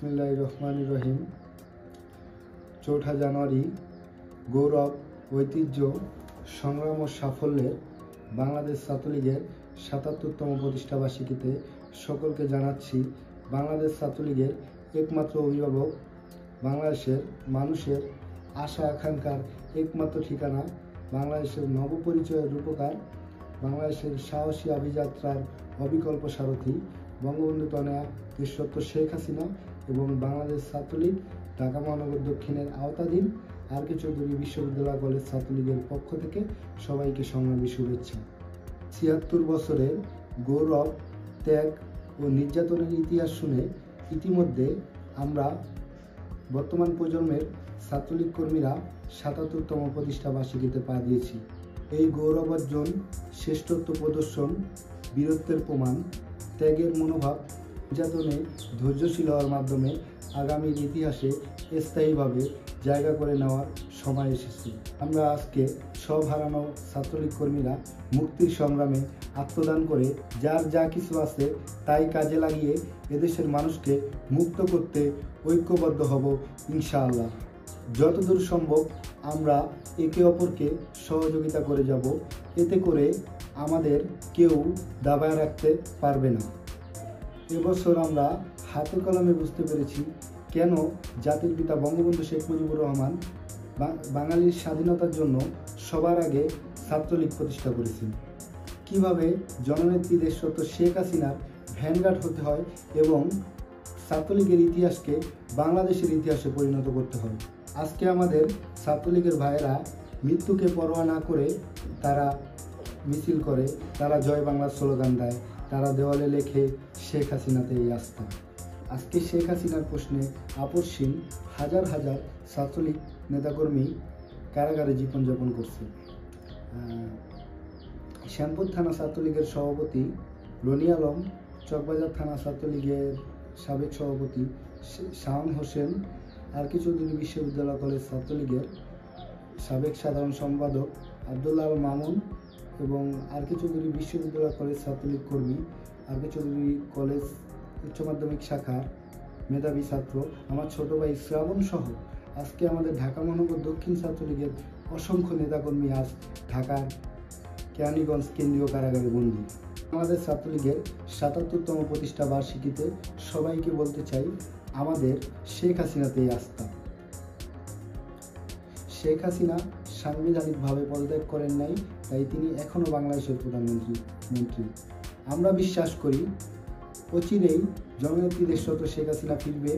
বিসমিল্লাহির রহমানির রহিম। ৪ঠা জানুয়ারি গৌরব, ঐতিহ্য, সংগ্রাম ও সাফল্যের বাংলাদেশ ছাত্রলীগের ৭৭তম প্রতিষ্ঠাবার্ষিকীতে সকলকে জানাচ্ছি বাংলাদেশ ছাত্রলীগের একমাত্র অভিভাবক, বাংলাদেশের মানুষের আশা আকাঙ্ক্ষার একমাত্র ঠিকানা, বাংলাদেশের নবপরিচয়ের রূপকার, বাংলাদেশের সাহসী অভিযাত্রার অবিকল্প সারথি বঙ্গবন্ধু তনয়া দেশরত্ন শেখ হাসিনা এবং বাংলাদেশ ছাত্রলীগ ঢাকা মহানগর দক্ষিণের আওতাধীন আর কে চৌধুরী বিশ্ববিদ্যালয় কলেজ ছাত্রলীগের পক্ষ থেকে সবাইকে সংগ্রামী শুভেচ্ছা। ৭৬ বছরের গৌরব, ত্যাগ ও নির্যাতনের ইতিহাস শুনে ইতিমধ্যে আমরা বর্তমান প্রজন্মের ছাত্রলীগ কর্মীরা ৭৭তম প্রতিষ্ঠাবার্ষিকীতে পা দিয়েছি। এই গৌরব অর্জন, শ্রেষ্ঠত্ব প্রদর্শন, বীরত্বের প্রমাণ, ত্যাগের মনোভাব, নির্যাতনে ধৈর্যশীল হওয়ার মাধ্যমে আগামীর ইতিহাসে স্থায়ীভাবে জায়গা করে নেওয়ার সময় এসেছে। আমরা আজকে সব হারানো ছাত্রলীগ কর্মীরা মুক্তির সংগ্রামে আত্মদান করে যার যা কিছু আছে তাই কাজে লাগিয়ে এদেশের মানুষকে মুক্ত করতে ঐক্যবদ্ধ হব ইনশাআল্লাহ। যতদূর সম্ভব আমরা একে অপরকে সহযোগিতা করে যাব, এতে করে আমাদের কেউ দাবায় রাখতে পারবে না। এবছর আমরা হাতে কলমে বুঝতে পেরেছি কেন জাতির পিতা বঙ্গবন্ধু শেখ মুজিবুর রহমান বাঙালির স্বাধীনতার জন্য সবার আগে ছাত্রলীগ প্রতিষ্ঠা করেছেন, কিভাবে জননেত্রী দেশরত্ন শেখ হাসিনার ভ্যানগার্ড হতে হয় এবং ছাত্রলীগের ইতিহাসকে বাংলাদেশের ইতিহাসে পরিণত করতে হয়। আজকে আমাদের ছাত্রলীগের ভাইয়েরা মৃত্যুকে পরোয়া না করে তারা মিছিল করে, তারা জয় বাংলার স্লোগান দেয়, তারা দেওয়ালে লেখে শেখ হাসিনাতে এই আস্থা। আজকে শেখ হাসিনার প্রশ্নে আপসহীন হাজার হাজার ছাত্রলীগ নেতাকর্মী কারাগারে জীবনযাপন করছে। শ্যামপুর থানা ছাত্রলীগের সভাপতি রনি আলম, চকবাজার থানা ছাত্রলীগের সাবেক সভাপতি শাওন হোসেন, আর কে চৌধুরী বিশ্ববিদ্যালয় কলেজ ছাত্রলীগের সাবেক সাধারণ সম্পাদক আব্দুল্লাহ আল মামুন এবং আর কে চৌধুরী বিশ্ববিদ্যালয় কলেজ ছাত্রলীগ কর্মী, আর কে চৌধুরী কলেজ উচ্চ মাধ্যমিক শাখার মেধাবী ছাত্র আমার ছোট ভাই শ্রাবণ সহ আজকে আমাদের ঢাকা মহানগর দক্ষিণ ছাত্রলীগের অসংখ্য নেতাকর্মী আজ ঢাকার কেরানীগঞ্জ কেন্দ্রীয় কারাগারে বন্দী। আমাদের ছাত্রলীগের ৭৭তম প্রতিষ্ঠা বার্ষিকীতে সবাইকে বলতে চাই, আমাদের শেখ হাসিনাতেই আস্থা। শেখ হাসিনা সাংবিধানিকভাবে পদত্যাগ করেন নাই, তাই তিনি এখনও বাংলাদেশের প্রধানমন্ত্রী। আমরা বিশ্বাস করি অচিরেই জননেত্রী দেশরত্ন শেখ হাসিনা ফিরবে।